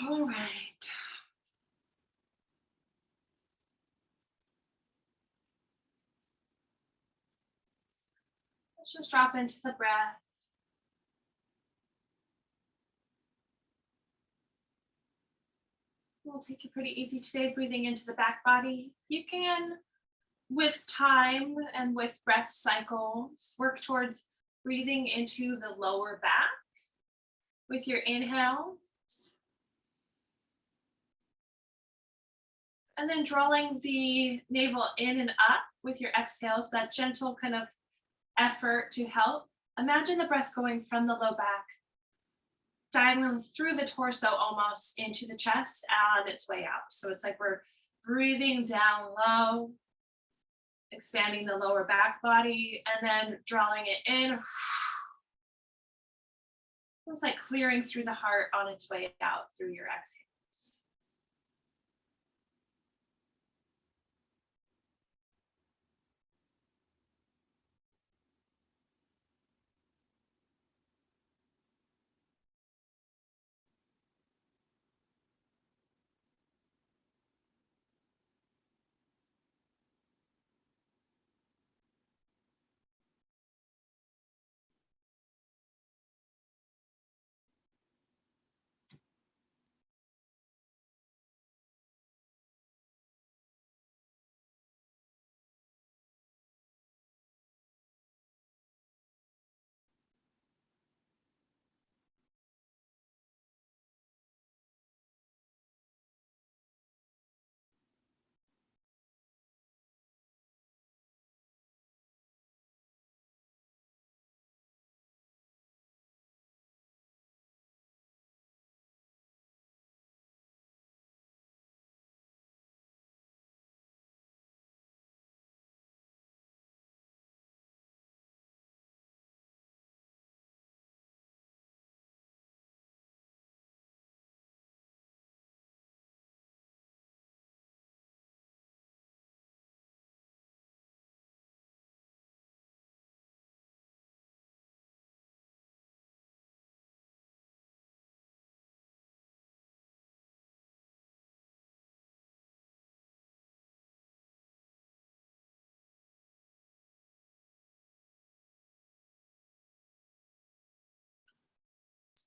All right. Let's just drop into the breath. We'll take it pretty easy today, breathing into the back body. You can, with time and with breath cycles, work towards breathing into the lower back with your inhale. And then drawing the navel in and up with your exhales, that gentle kind of effort to help. Imagine the breath going from the low back, dialing through the torso almost into the chest and its way out. So it's like we're breathing down low, expanding the lower back body, and then drawing it in. It's like clearing through the heart on its way out through your exhale.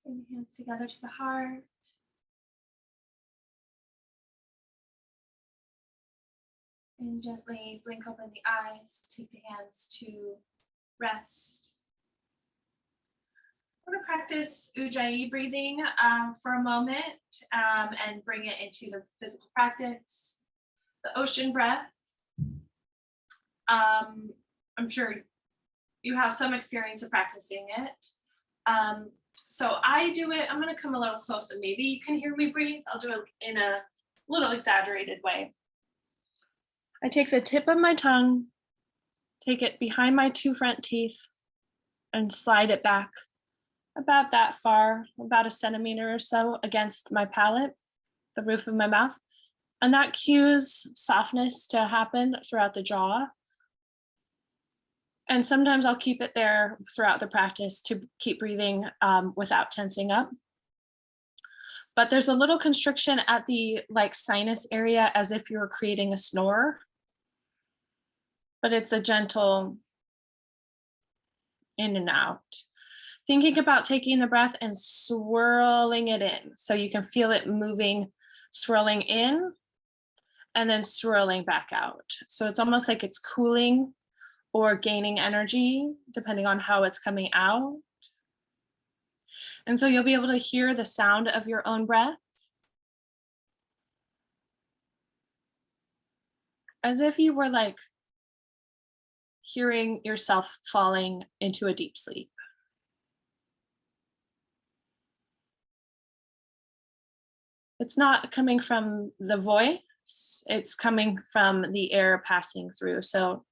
Bring the hands together to the heart. And gently blink open the eyes, take the hands to rest. I'm going to practice Ujjayi breathing for a moment and bring it into the physical practice. The ocean breath. I'm sure you have some experience of practicing it. So I do it, I'm going to come a little closer. Maybe you can hear me breathe. I'll do it in a little exaggerated way. I take the tip of my tongue, take it behind my two front teeth, and slide it back about that far, about a centimeter or so against my palate, the roof of my mouth. And that cues softness to happen throughout the jaw. And sometimes I'll keep it there throughout the practice to keep breathing without tensing up. But there's a little constriction at the sinus area as if you were creating a snore. But it's a gentle in and out. Thinking about taking the breath and swirling it in. So you can feel it moving, swirling in, and then swirling back out. So it's almost like it's cooling or gaining energy, depending on how it's coming out. And so you'll be able to hear the sound of your own breath as if you were hearing yourself falling into a deep sleep. It's not coming from the voice, it's coming from the air passing through. So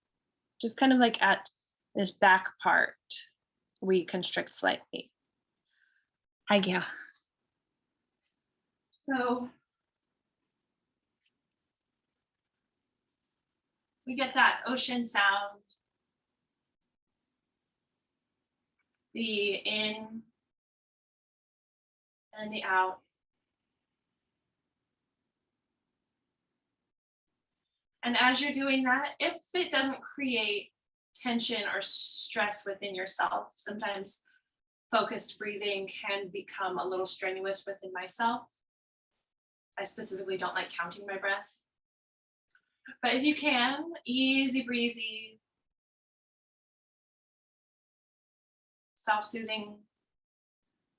just kind of at this back part, we constrict slightly. Hi, Gail. So we get that ocean sound, the in and the out. And as you're doing that, if it doesn't create tension or stress within yourself, sometimes focused breathing can become a little strenuous within myself. I specifically don't like counting my breath. But if you can, easy breezy, self-soothing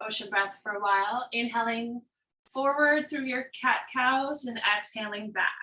ocean breath for a while, inhaling forward through your cat cows and exhaling back.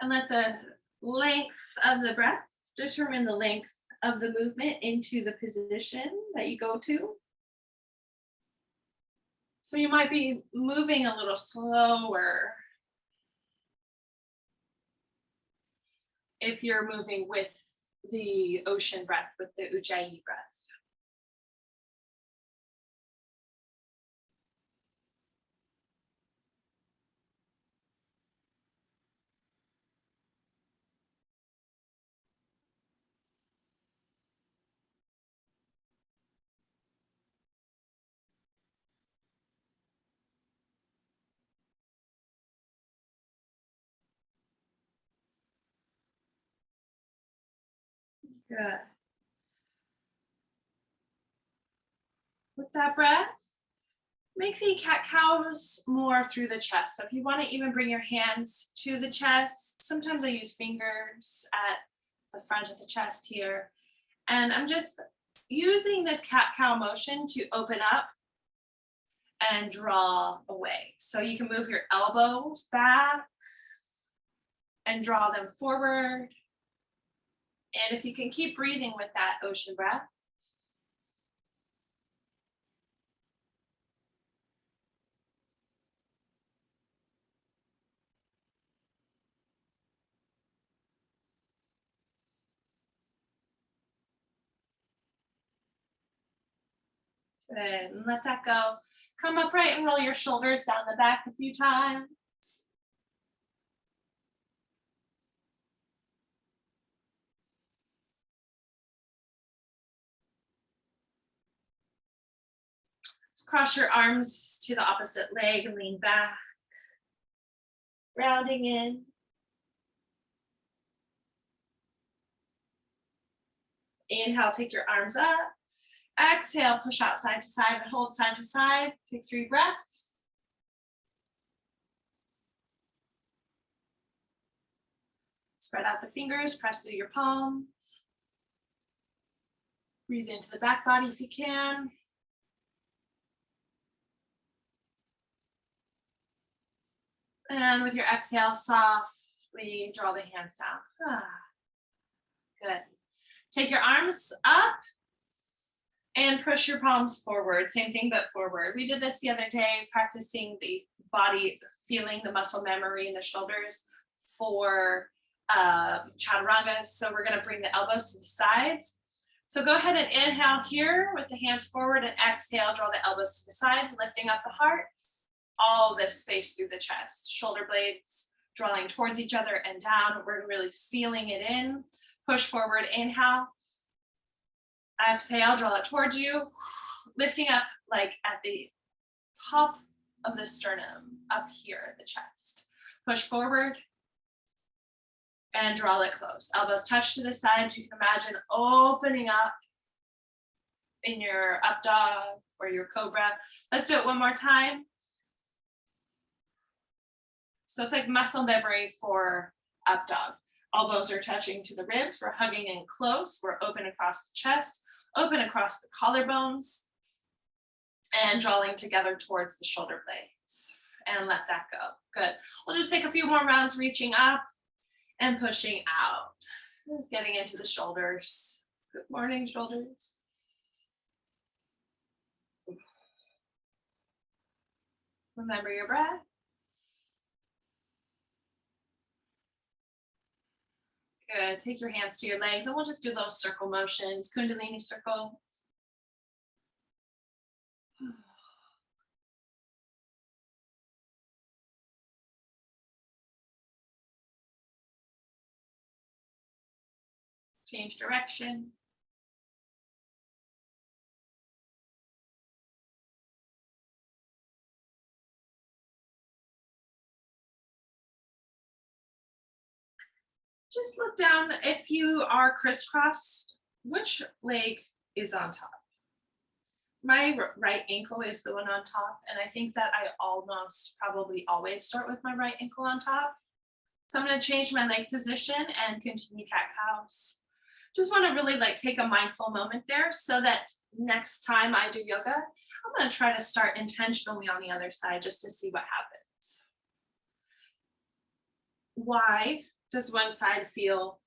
And let the length of the breath determine the length of the movement into the position that you go to. So you might be moving a little slower if you're moving with the ocean breath, with the Ujjayi breath. Good. With that breath, make the cat cows more through the chest. So if you want to even bring your hands to the chest, sometimes I use fingers at the front of the chest here. And I'm just using this cat cow motion to open up and draw away. So you can move your elbows back and draw them forward. And if you can keep breathing with that ocean breath. Good, and let that go. Come upright and roll your shoulders down the back a few times. Just cross your arms to the opposite leg and lean back. Rounding in. Inhale, take your arms up. Exhale, push out side to side and hold side to side. Take 3 breaths. Spread out the fingers, press through your palms. Breathe into the back body if you can. And with your exhale, softly draw the hands down. Good. Take your arms up and push your palms forward. Same thing, but forward. We did this the other day, practicing the body, feeling the muscle memory in the shoulders for chaturanga. So we're going to bring the elbows to the sides. So go ahead and inhale here with the hands forward and exhale, draw the elbows to the sides, lifting up the heart. All this space through the chest, shoulder blades drawing towards each other and down. We're really sealing it in. Push forward, inhale. Exhale, draw it towards you. Lifting up like at the top of the sternum, up here at the chest. Push forward and draw it close. Elbows touch to the sides. You can imagine opening up in your up dog or your cobra. Let's do it one more time. So it's like muscle memory for up dog. Elbows are touching to the ribs. We're hugging in close. We're open across the chest, open across the collarbones, and drawing together towards the shoulder blades. And let that go. Good. We'll just take a few more rounds, reaching up and pushing out. Just getting into the shoulders. Good morning, shoulders. Remember your breath. Good. Take your hands to your legs and we'll just do those circle motions, Kundalini circle. Change direction. Just look down. If you are crisscrossed, which leg is on top? My right ankle is the one on top, and I think that I almost probably always start with my right ankle on top. So I'm going to change my leg position and continue cat-cows. Just want to really like take a mindful moment there so that next time I do yoga, I'm going to try to start intentionally on the other side just to see what happens. Why does one side feel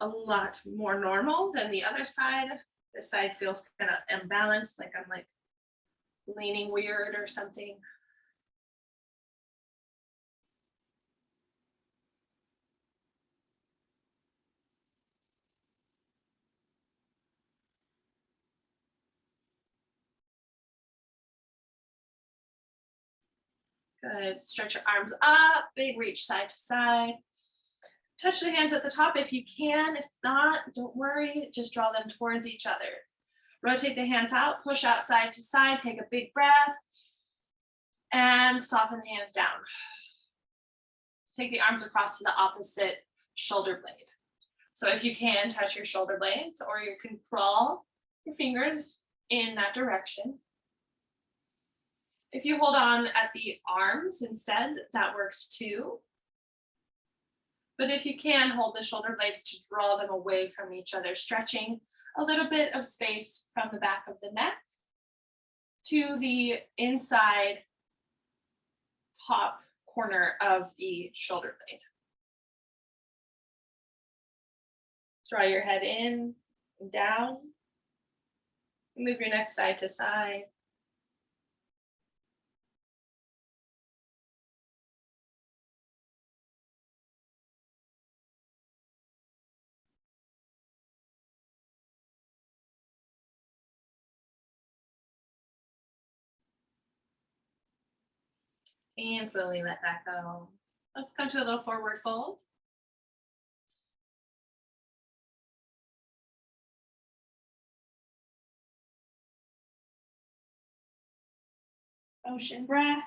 a lot more normal than the other side? This side feels kind of imbalanced, like I'm like leaning weird or something. Good. Stretch your arms up, big reach side to side. Touch the hands at the top if you can. If not, don't worry, just draw them towards each other. Rotate the hands out, push out side to side, take a big breath, and soften the hands down. Take the arms across to the opposite shoulder blade. So if you can, touch your shoulder blades, or you can crawl your fingers in that direction. If you hold on at the arms instead, that works too. But if you can, hold the shoulder blades to draw them away from each other, stretching a little bit of space from the back of the neck to the inside top corner of the shoulder blade. Draw your head in and down. Move your neck side to side. And slowly let that go. Let's come to a little forward fold. Ocean breath.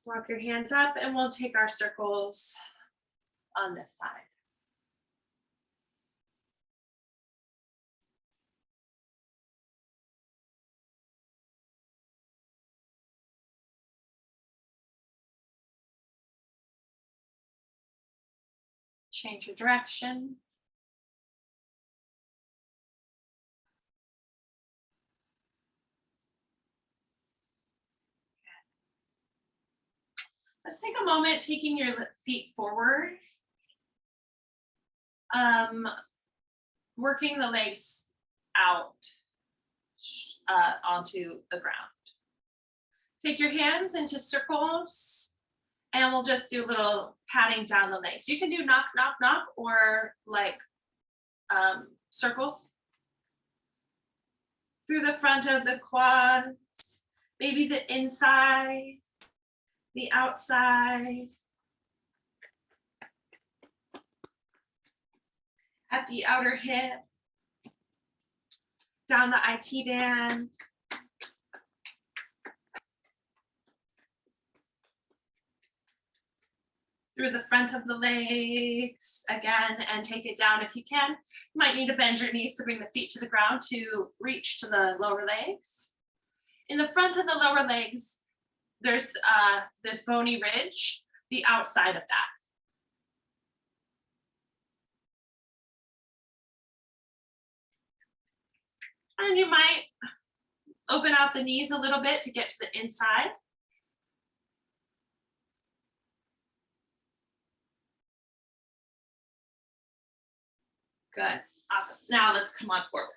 Walk your hands up and we'll take our circles on this side. Change your direction. Let's take a moment, taking your feet forward. Working the legs out onto the ground. Take your hands into circles and we'll just do a little patting down the legs. You can do knock, knock, knock, or like circles through the front of the quads, maybe the inside, the outside, at the outer hip, down the IT band, through the front of the legs again, and take it down if you can. You might need to bend your knees to bring the feet to the ground to reach to the lower legs. In the front of the lower legs, there's this bony ridge, the outside of that. And you might open out the knees a little bit to get to the inside. Good, awesome. Now let's come on forward.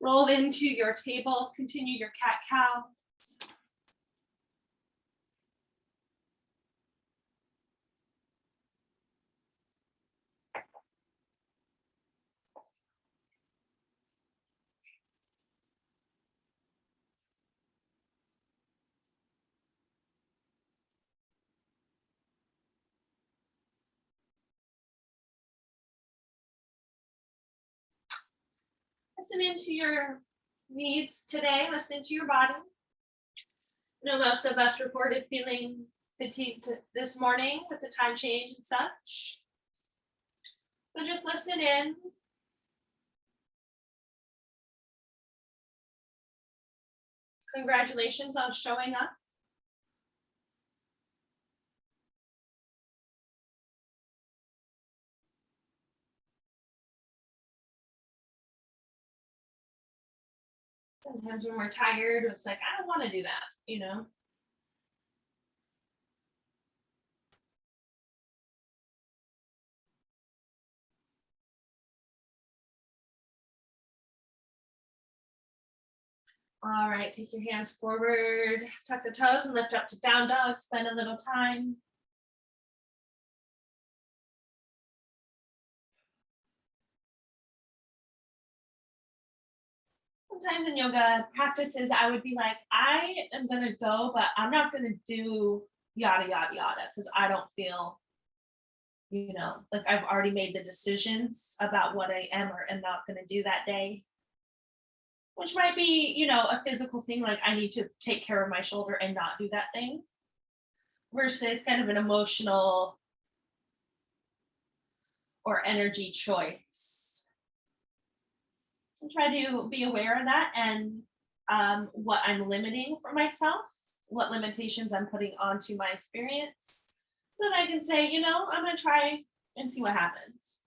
Roll into your table, continue your cat-cow. Listen into your needs today, listen to your body. You know, most of us reported feeling fatigued this morning with the time change and such. So just listen in. Congratulations on showing up. Sometimes when we're tired, it's like, I don't want to do that, you know? All right, take your hands forward, tuck the toes and lift up to down dog, spend a little time. Sometimes in yoga practices, I would be like, I am gonna go, but I'm not gonna do yada, yada, yada, because I don't feel, you know, like I've already made the decisions about what I am or am not gonna do that day. Which might be, you know, a physical thing, like I need to take care of my shoulder and not do that thing. Versus kind of an emotional or energy choice. And try to be aware of that and what I'm limiting for myself, what limitations I'm putting onto my experience, so that I can say, you know, I'm going to try and see what happens.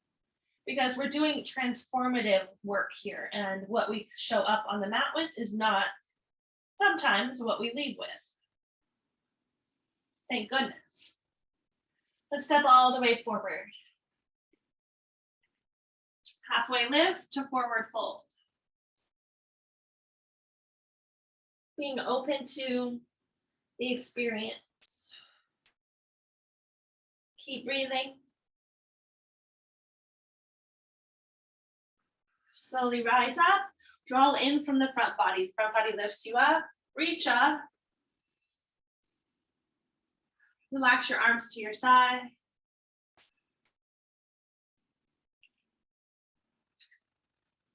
Because we're doing transformative work here, and what we show up on the mat with is not sometimes what we leave with. Thank goodness. Let's step all the way forward. Halfway lift to forward fold. Being open to the experience. Keep breathing. Slowly rise up, draw in from the front body. Front body lifts you up, reach up. Relax your arms to your side.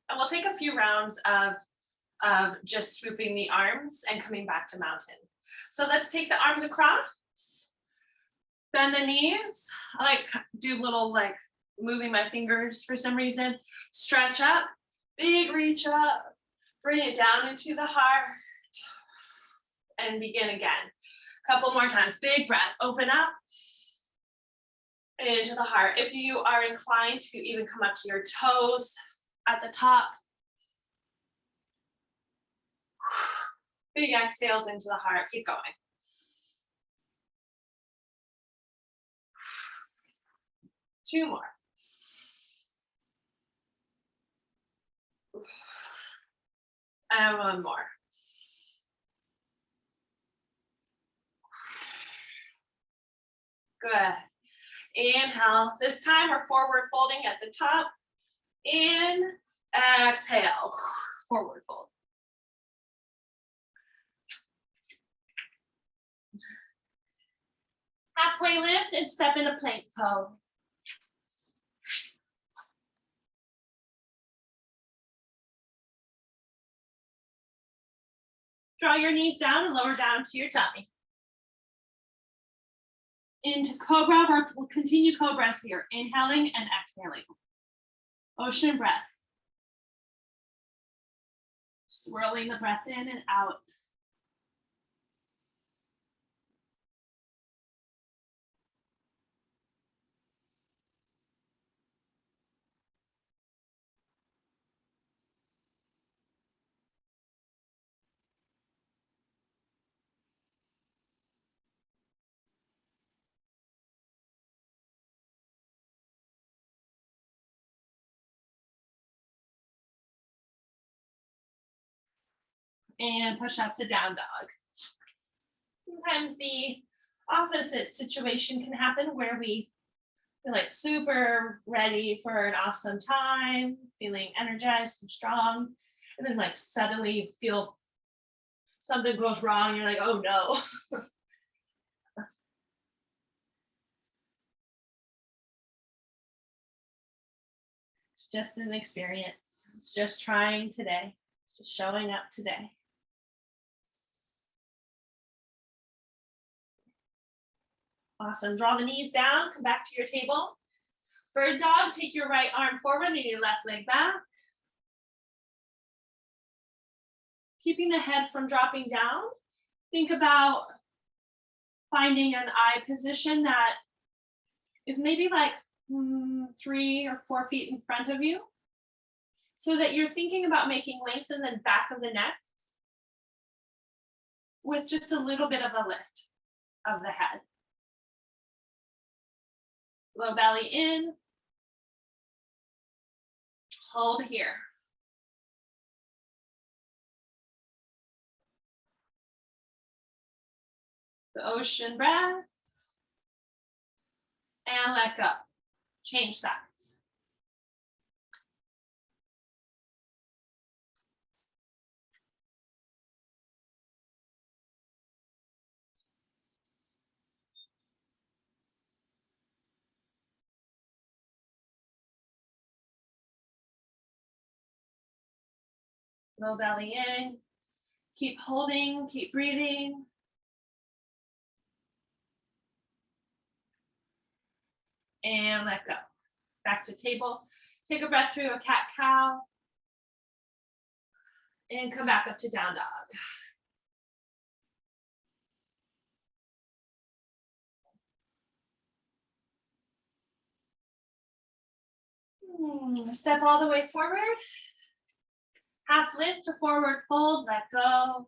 And we'll take a few rounds of just swooping the arms and coming back to mountain. So let's take the arms across, bend the knees. I like do little like moving my fingers for some reason. Stretch up, big reach up, bring it down into the heart and begin again. Couple more times, big breath, open up and into the heart. If you are inclined to even come up to your toes at the top, big exhales into the heart, keep going. Two more. And one more. Good. Inhale. This time we're forward folding at the top. In, exhale, forward fold. Halfway lift and step into plank pose. Draw your knees down and lower down to your tummy. Into cobra, we'll continue cobras here, inhaling and exhaling. Ocean breath. Swirling the breath in and out. And push up to down dog. Sometimes the opposite situation can happen where we feel like super ready for an awesome time, feeling energized and strong, and then like suddenly feel something goes wrong. You're like, oh no. It's just an experience. It's just trying today, just showing up today. Awesome. Draw the knees down, come back to your table. Bird dog, take your right arm forward and your left leg back. Keeping the head from dropping down. Think about finding an eye position that is maybe like 3 or 4 feet in front of you, so that you're thinking about making length in the back of the neck with just a little bit of a lift of the head. Low belly in. Hold here. The ocean breath. And let go. Change sides. Low belly in. Keep holding, keep breathing. And let go. Back to table. Take a breath through a cat-cow. And come back up to down dog. Step all the way forward. Half lift to forward fold, let go.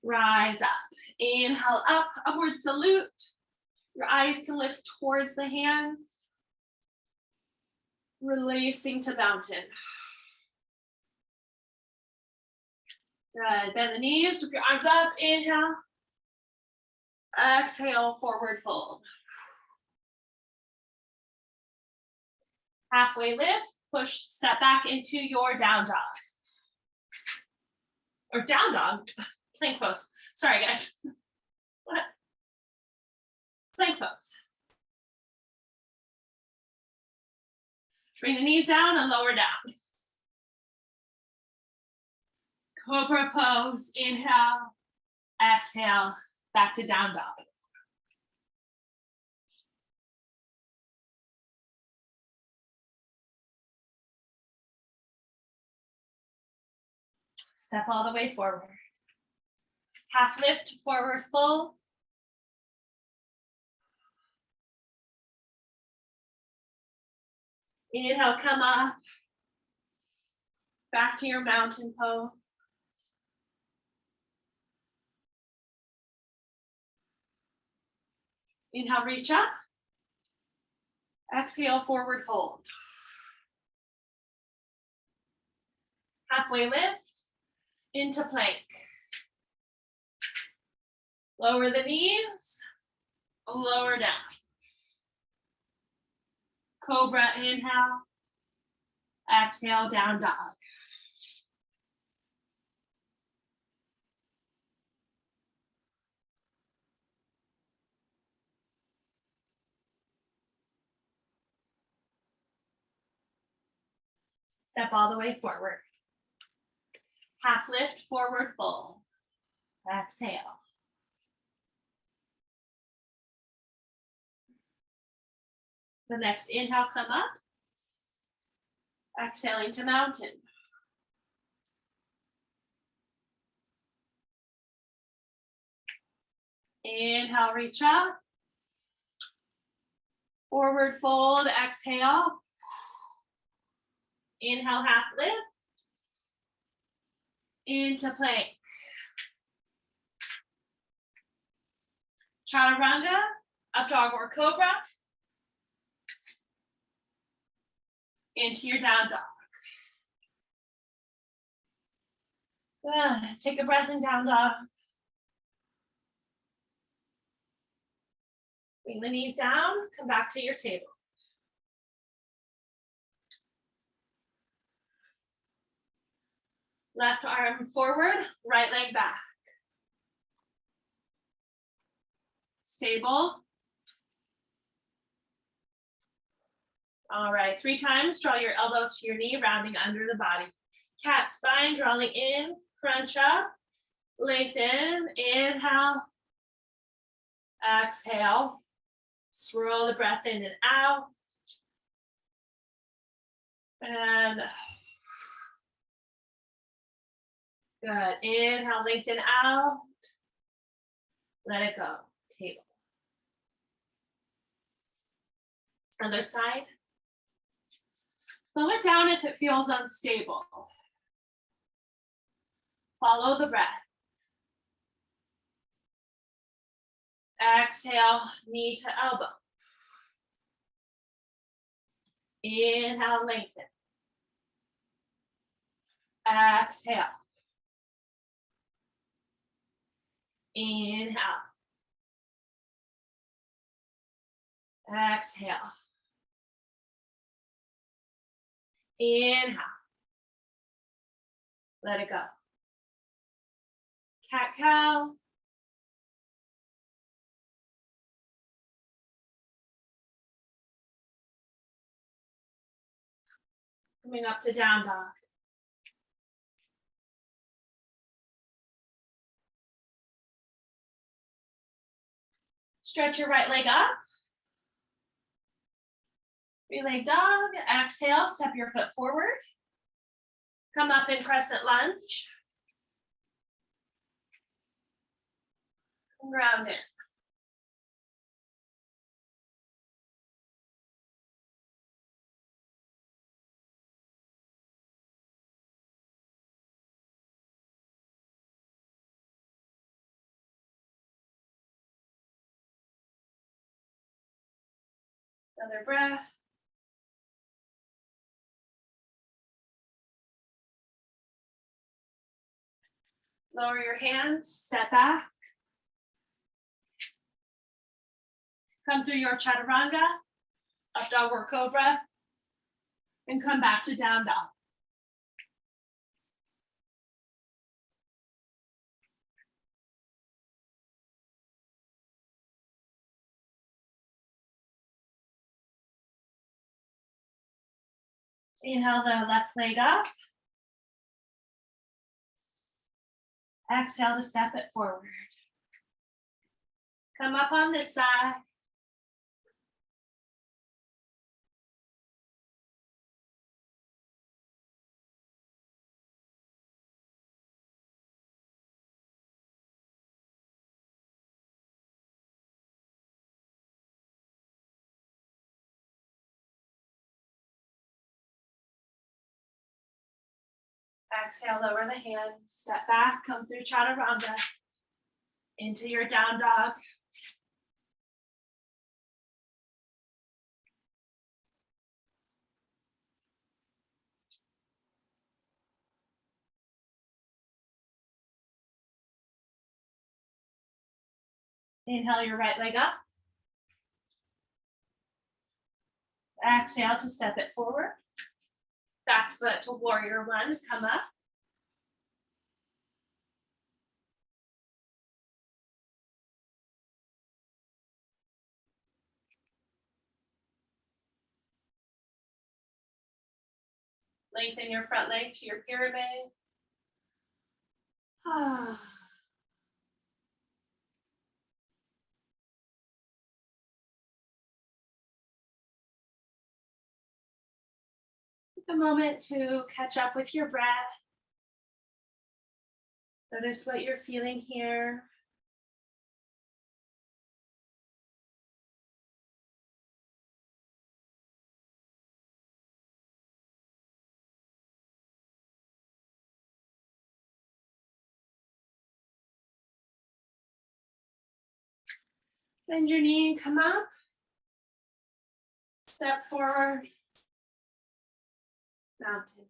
Rise up. Inhale up, upward salute. Your eyes can lift towards the hands. Releasing to mountain. Good. Bend the knees, sweep your arms up. Inhale. Exhale, forward fold. Halfway lift, push, step back into your down dog. Or down dog, plank pose. Sorry, guys. What? Plank pose. Bring the knees down and lower down. Cobra pose, inhale, exhale, back to down dog. Step all the way forward. Half lift, forward fold. Inhale, come up. Back to your mountain pose. Inhale, reach up. Exhale, forward fold. Halfway lift into plank. Lower the knees, lower down. Cobra, inhale. Exhale, down dog. Step all the way forward. Half lift, forward fold. Exhale. The next inhale, come up. Exhaling to mountain. Inhale, reach up. Forward fold, exhale. Inhale, half lift. Into plank. Chaturanga, up dog or cobra. Into your down dog. Take a breath in down dog. Bring the knees down, come back to your table. Left arm forward, right leg back. Stable. All right, 3 times, draw your elbow to your knee, rounding under the body. Cat spine, drawing in, crunch up, lengthen, inhale, exhale, swirl the breath in and out. And good, inhale, lengthen out, let it go, table. Other side. Slow it down if it feels unstable. Follow the breath. Exhale, knee to elbow. Inhale, lengthen. Exhale. Inhale. Exhale. Inhale. Let it go. Cat cow. Coming up to down dog. Stretch your right leg up. 3-leg dog. Exhale, step your foot forward. Come up in crescent lunge. Ground in. Another breath. Lower your hands, step back. Come through your chaturanga, up dog or cobra, and come back to down dog. Inhale the left leg up. Exhale to step it forward. Come up on this side. Exhale, lower the hand, step back, come through chaturanga into your down dog. Inhale your right leg up. Exhale to step it forward. Back foot to warrior one, come up. Lengthen your front leg to your pyramid. Take a moment to catch up with your breath. Notice what you're feeling here. Bend your knee and come up. Step forward. Mountain.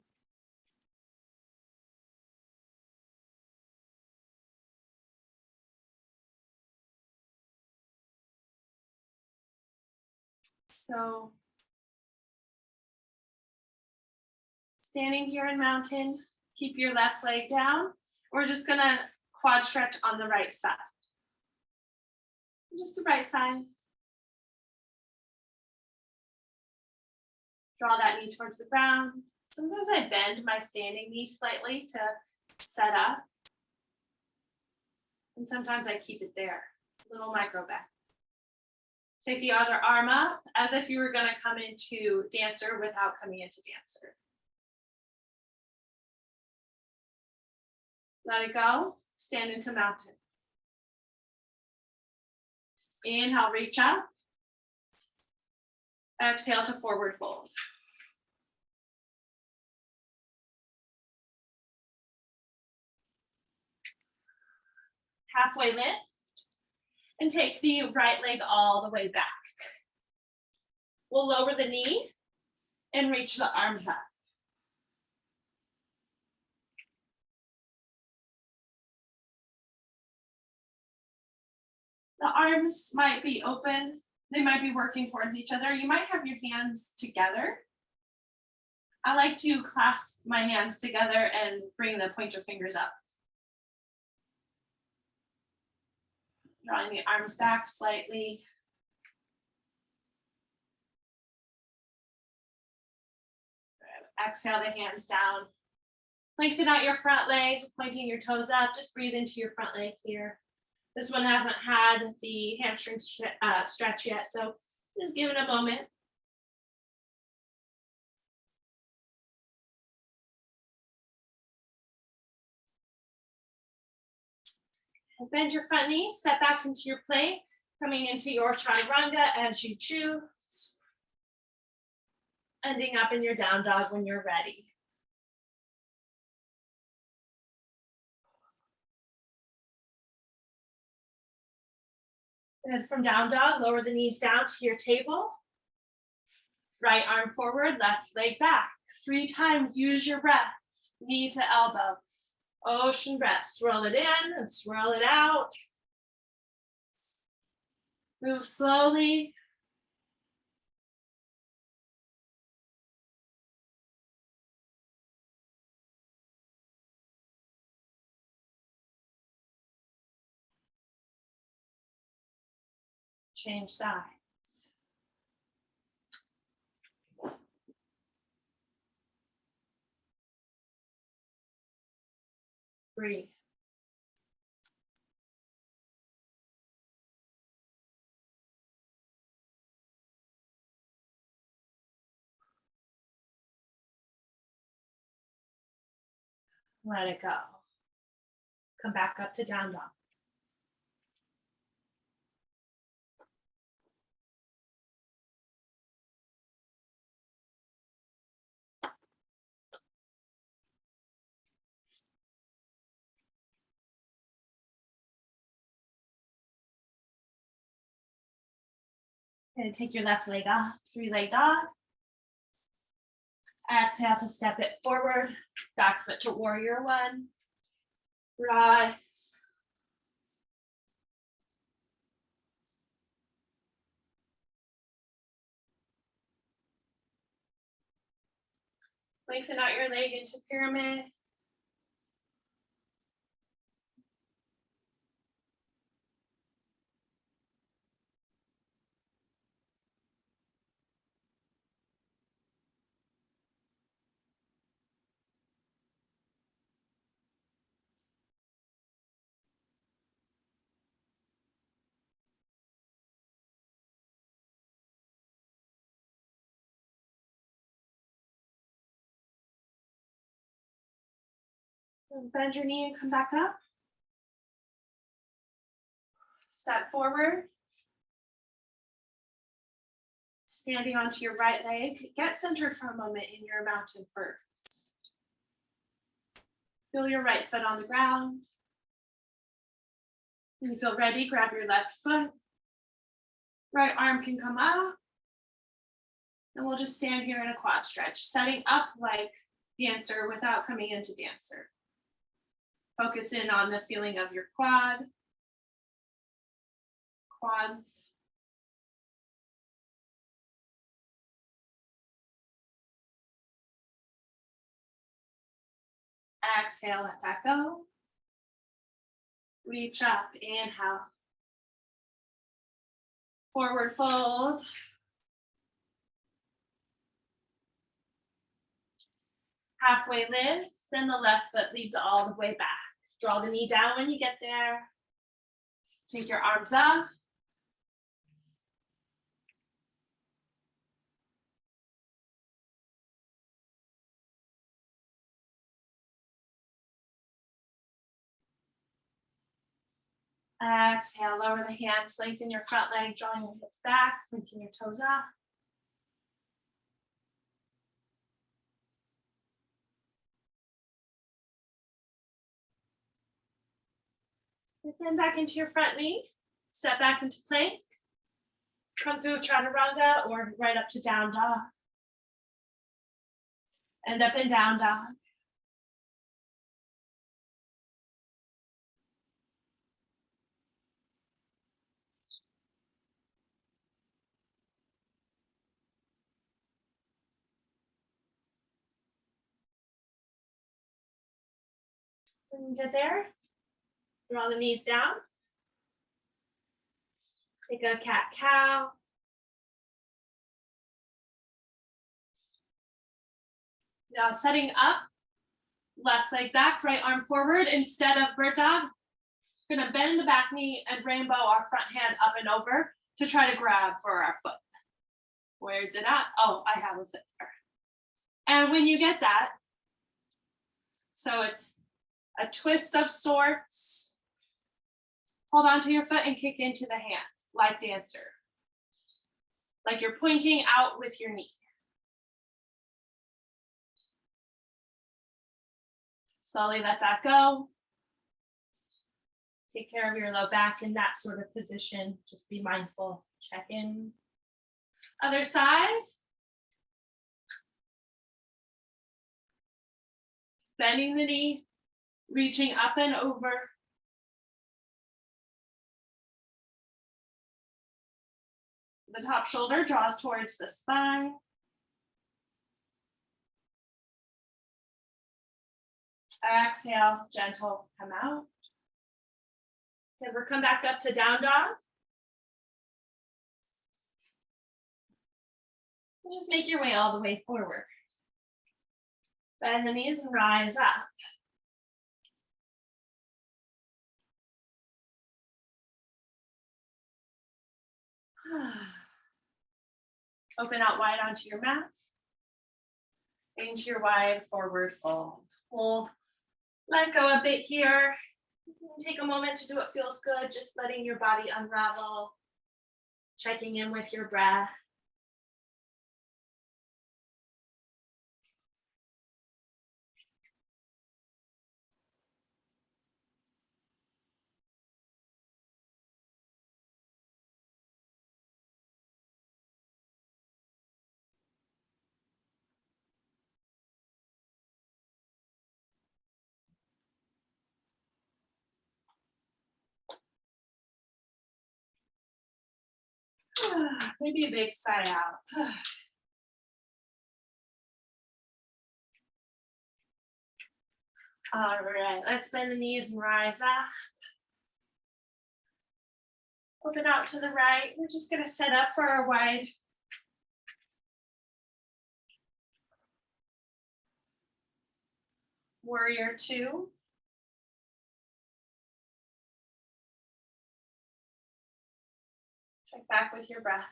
So, standing here in mountain, keep your left leg down. We're just gonna quad stretch on the right side. Just the right side. Draw that knee towards the ground. Sometimes I bend my standing knee slightly to set up. And sometimes I keep it there, little micro bend. Take the other arm up as if you were going to come into dancer without coming into dancer. Let it go. Stand into mountain. Inhale, reach up. Exhale to forward fold. Halfway lift. And take the right leg all the way back. We'll lower the knee and reach the arms up. The arms might be open. They might be working towards each other. You might have your hands together. I like to clasp my hands together and bring the pointer fingers up. Drawing the arms back slightly. Exhale the hands down. Lengthen out your front leg, pointing your toes up. Just breathe into your front leg here. This one hasn't had the hamstring stretch yet, so just give it a moment. And bend your front knee, step back into your plank, coming into your chaturanga as you choose. Ending up in your down dog when you're ready. And from down dog, lower the knees down to your table. Right arm forward, left leg back. 3 times, use your breath. Knee to elbow. Ocean breath. Swirl it in and swirl it out. Move slowly. Change sides. Breathe. Let it go. Come back up to down dog. And take your left leg off, 3-leg dog. Exhale to step it forward, back foot to warrior 1. Rise. Lengthen out your leg into pyramid. Bend your knee and come back up. Step forward. Standing onto your right leg. Get centered for a moment in your mountain first. Feel your right foot on the ground. When you feel ready, grab your left foot. Right arm can come up. And we'll just stand here in a quad stretch, setting up like dancer without coming into dancer. Focus in on the feeling of your quads. Exhale, let that go. Reach up, inhale. Forward fold. halfway lift, then the left foot leads all the way back. Draw the knee down when you get there. Take your arms up. Exhale, lower the hands, lengthen your front leg, drawing your hips back, lifting your toes up. And then back into your front knee, step back into plank, come through chaturanga or right up to down dog. End up in down dog. When you get there, draw the knees down. Take a cat-cow. Now setting up, left leg back, right arm forward. Instead of bird dog, we're gonna bend the back knee and rainbow our front hand up and over to try to grab for our foot. Where's it at? Oh, I have a foot there. And when you get that, so it's a twist of sorts, hold on to your foot and kick into the hand, like dancer. Like you're pointing out with your knee. Slowly let that go. Take care of your low back in that sort of position. Just be mindful, check in. Other side. Bending the knee, reaching up and over. The top shoulder draws towards the spine. Exhale, gentle, come out. Never come back up to down dog. And just make your way all the way forward. Bend the knees and rise up. Open out wide onto your mat. Into your wide forward fold. Hold. Let go a bit here. Take a moment to do what feels good, just letting your body unravel. Checking in with your breath. Maybe a big sigh out. All right, let's bend the knees and rise up. Open out to the right. We're just gonna set up for our wide warrior two. Check back with your breath.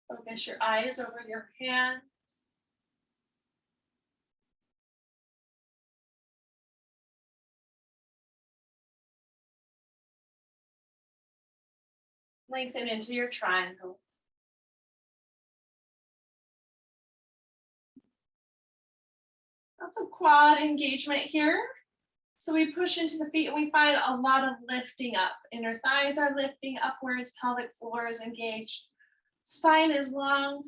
Focus your eyes over your hand. Lengthen into your triangle. That's a quad engagement here. So we push into the feet and we find a lot of lifting up. Inner thighs are lifting upwards, pelvic floor is engaged. Spine is long.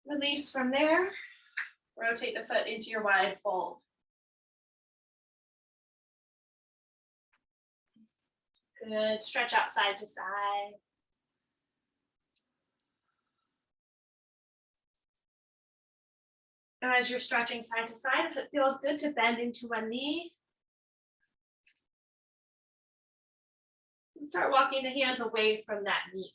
Release from there. Rotate the foot into your wide fold. Good, stretch out side to side. And as you're stretching side to side, if it feels good to bend into one knee, Start walking the hands away from that knee.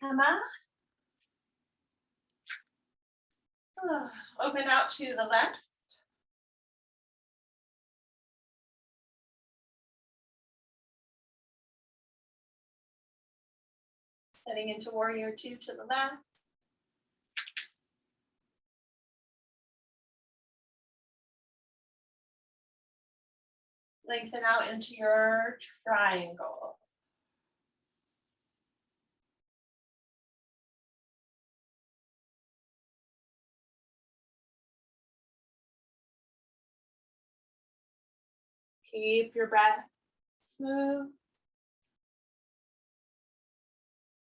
Come up. Open out to the left. Setting into warrior two to the left. Lengthen out into your triangle. Keep your breath smooth.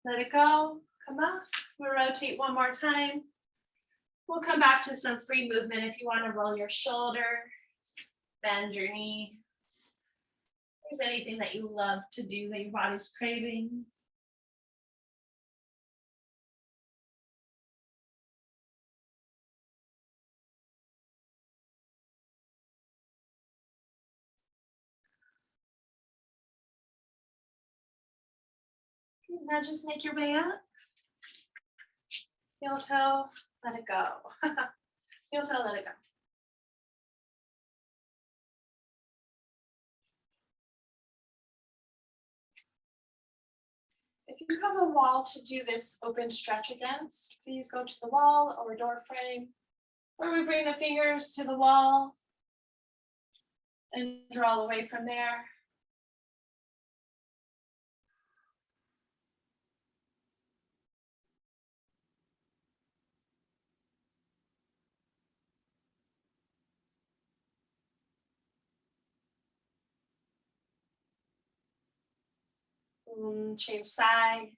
Let it go. Come up. We'll rotate one more time. We'll come back to some free movement if you want to roll your shoulders, bend your knees. If there's anything that you love to do that your body's craving. Now just make your way up. Heel toe, let it go. Heel toe, let it go. If you have a wall to do this open stretch against, please go to the wall or door frame, where we bring the fingers to the wall and draw away from there. Change sides.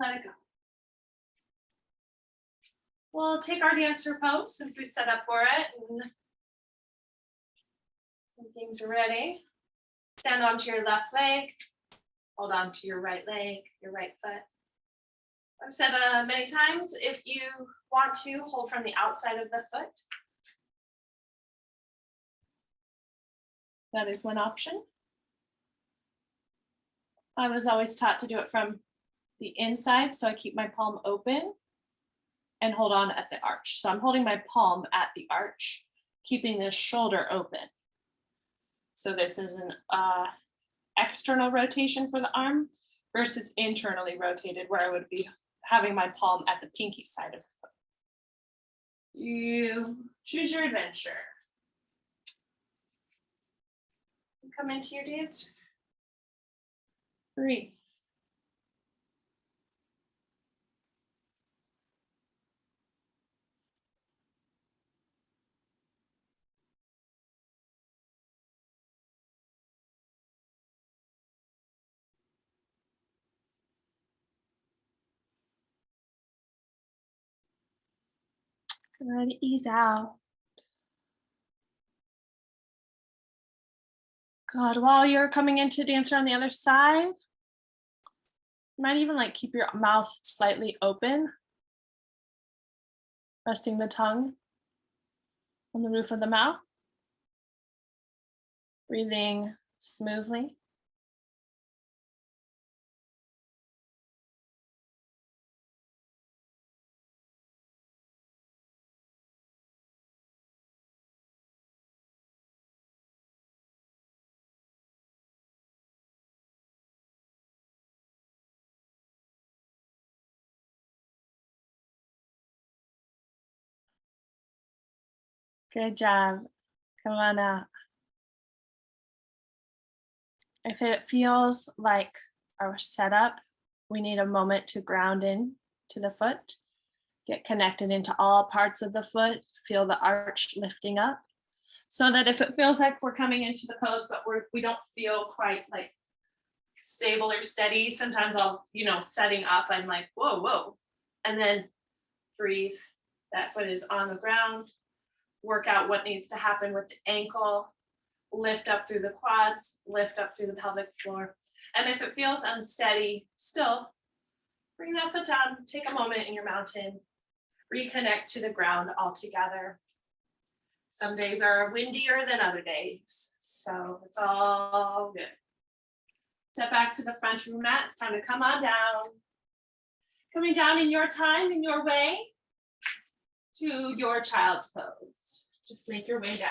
Let it go. We'll take our dancer pose since we set up for it. And when things are ready, stand onto your left leg, hold on to your right leg, your right foot. I've said many times, if you want to, hold from the outside of the foot. That is one option. I was always taught to do it from the inside, so I keep my palm open and hold on at the arch. So I'm holding my palm at the arch, keeping this shoulder open. So this is an external rotation for the arm versus internally rotated, where I would be having my palm at the pinky side of the foot. You choose your adventure. Come into your dance. Breathe. Good, ease out. Good, while you're coming into dancer on the other side, you might even like keep your mouth slightly open, resting the tongue on the roof of the mouth, breathing smoothly. Good job. Come on out. If it feels like our setup, we need a moment to ground in to the foot, get connected into all parts of the foot, feel the arch lifting up. so that if it feels like we're coming into the pose, but we don't feel quite like stable or steady, sometimes I'll, setting up, I'm like, whoa, whoa. And then breathe. That foot is on the ground. Work out what needs to happen with the ankle. Lift up through the quads, lift up through the pelvic floor. And if it feels unsteady, still bring that foot down, take a moment in your mountain, reconnect to the ground altogether. Some days are windier than other days, so it's all good. Step back to the front of your mat. It's time to come on down. Coming down in your time, in your way, to your child's pose. Just make your way down.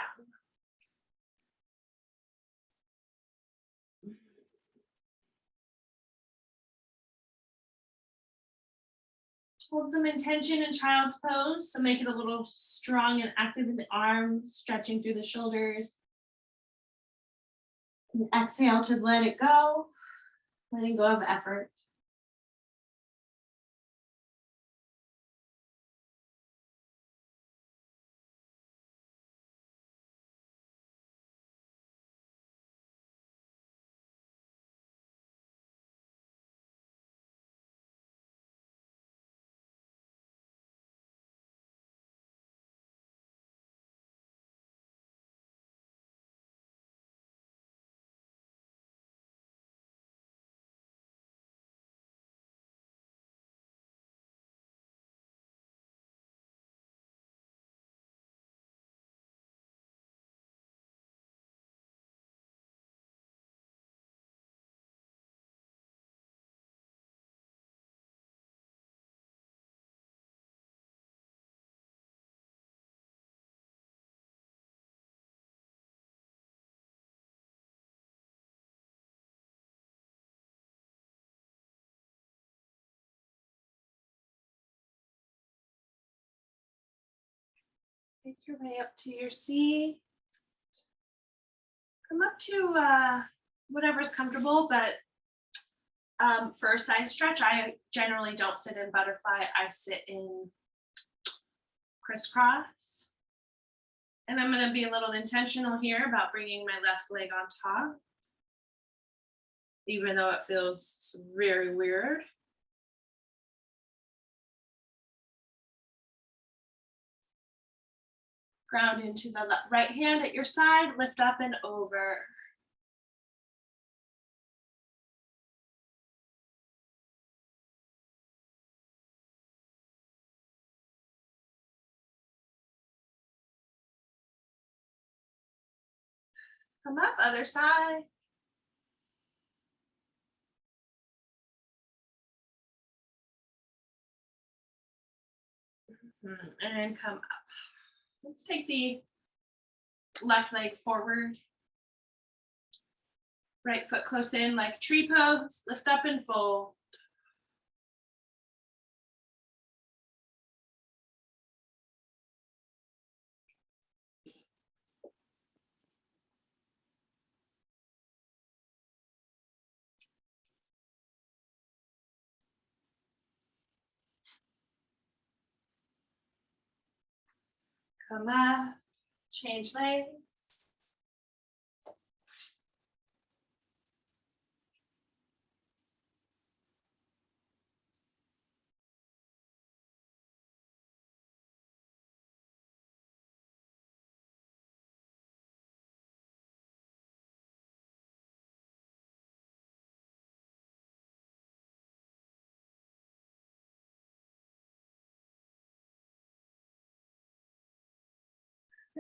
Hold some intention in child's pose, so make it a little strong and active in the arms, stretching through the shoulders. And exhale to let it go, letting go of effort. Make your way up to your seat. Come up to whatever's comfortable, but for a side stretch, I generally don't sit in butterfly. I sit in crisscross. And I'm going to be a little intentional here about bringing my left leg on top, even though it feels very weird. Ground into the right hand at your side, lift up and over. Come up, other side. And come up. Let's take the left leg forward. Right foot close in like tree pose. Lift up and fold. Come up, change legs.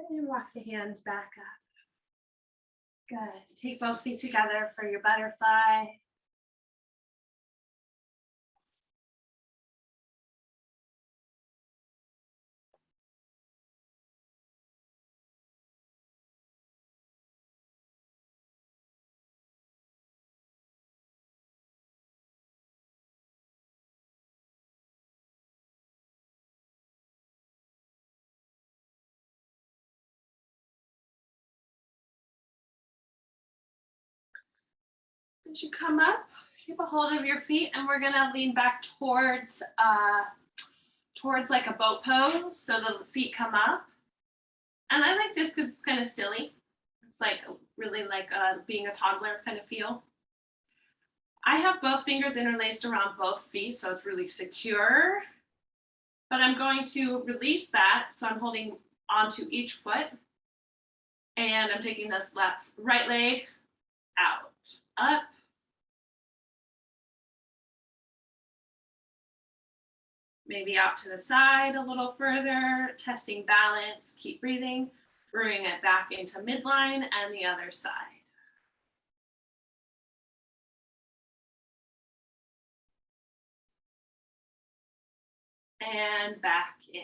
And walk the hands back up. Good. Take both feet together for your butterfly. As you come up, keep a hold of your feet, and we're gonna lean back towards like a boat pose, so the feet come up. And I like this because it's kind of silly. It's like really like being a toddler kind of feel. I have both fingers interlaced around both feet, so it's really secure. But I'm going to release that. So I'm holding onto each foot and I'm taking this right leg out, up, maybe out to the side a little further, testing balance, keep breathing, bringing it back into midline and the other side. And back in.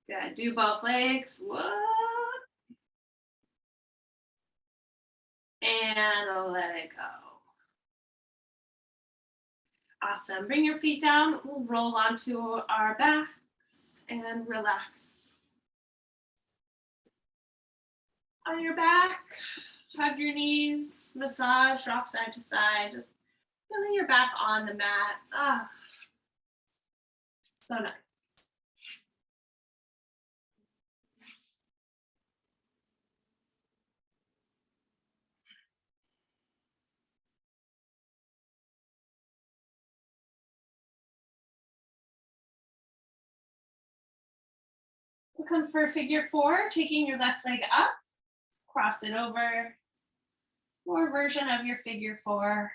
Good. Do both legs. Whoa. And let it go. Awesome. Bring your feet down. We'll roll onto our backs and relax. On your back, hug your knees, massage, rock side to side, just feeling your back on the mat. Ah, so nice. We'll come for figure four, taking your left leg up, cross it over, more version of your figure four.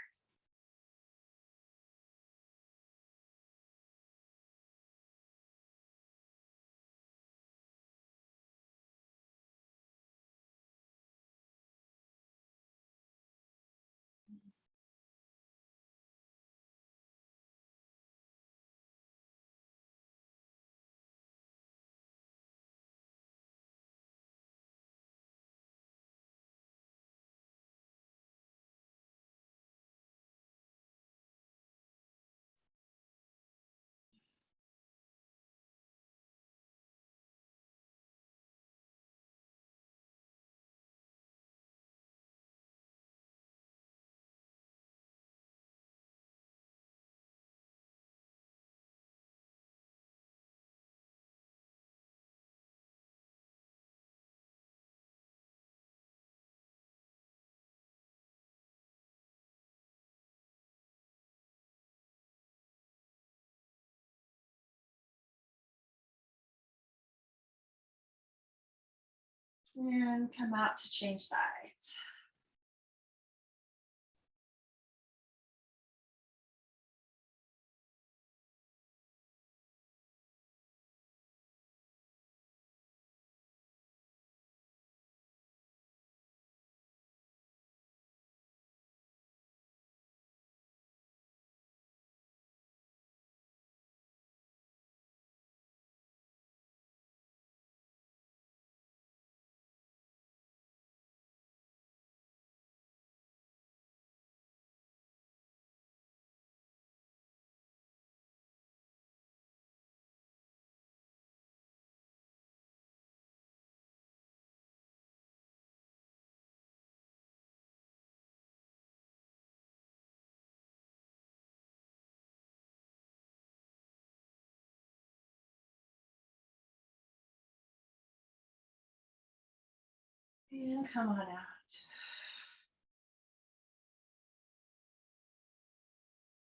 And come out to change sides. And come on out.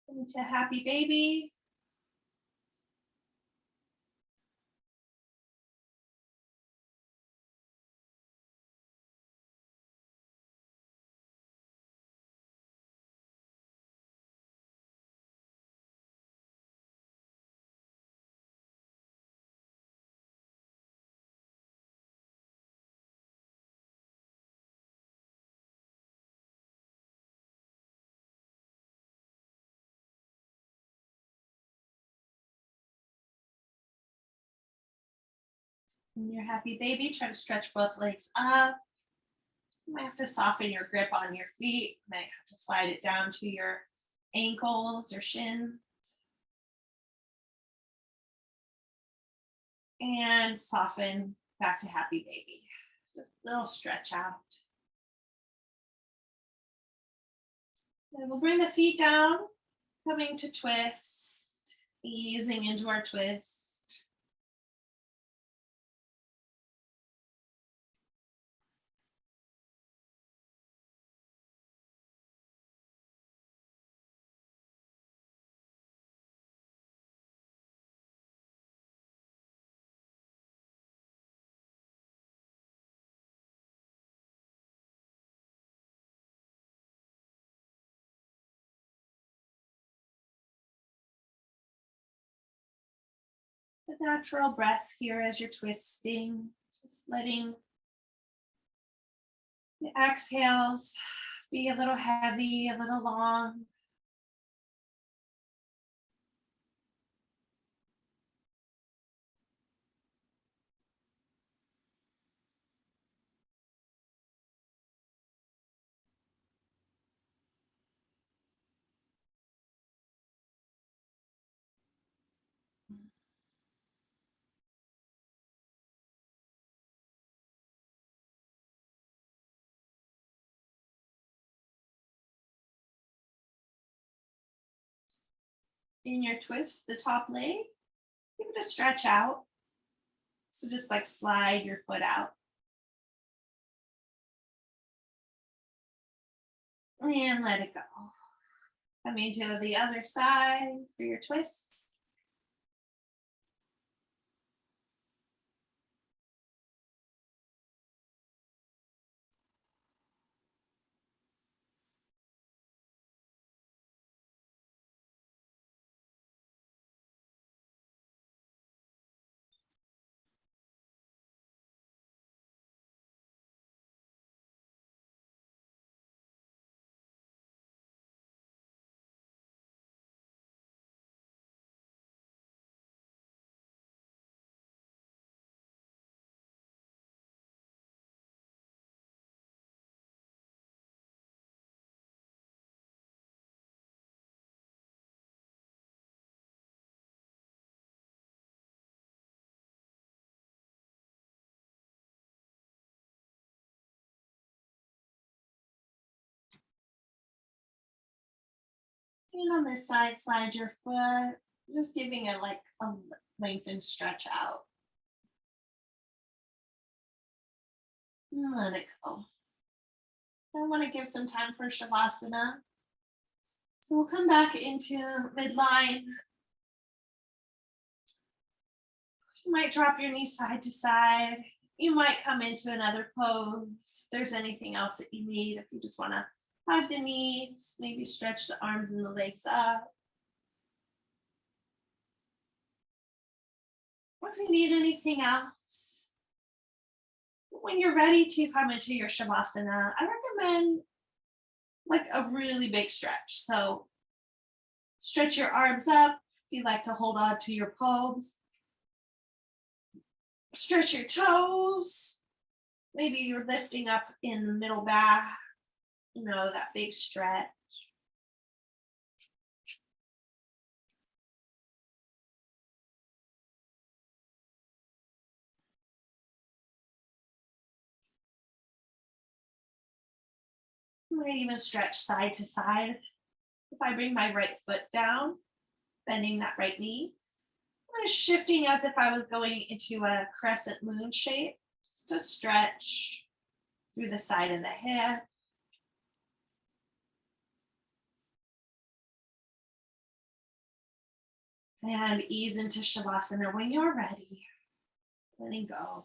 Into happy baby. In your happy baby, try to stretch both legs up. You might have to soften your grip on your feet. You might have to slide it down to your ankles or shins. And soften back to happy baby. Just a little stretch out. And we'll bring the feet down, coming to twist, easing into our twist. a natural breath here as you're twisting, just letting the exhales be a little heavy, a little long. In your twist, the top leg, give it a stretch out. So just like slide your foot out. And let it go. Coming to the other side for your twist. And on this side, slide your foot, just giving it like a lengthen stretch out. And let it go. I want to give some time for Shavasana. So we'll come back into midline. You might drop your knees side to side. You might come into another pose. If there's anything else that you need, if you just want to hug the knees, maybe stretch the arms and the legs up. Or if you need anything else, when you're ready to come into your Shavasana, I recommend like a really big stretch. So stretch your arms up if you like to hold on to your palms. Stretch your toes. Maybe you're lifting up in the middle back, that big stretch. You might even stretch side to side. If I bring my right foot down, bending that right knee, I'm shifting as if I was going into a crescent moon shape, just to stretch through the side of the hip. And ease into Shavasana when you're ready. Letting go.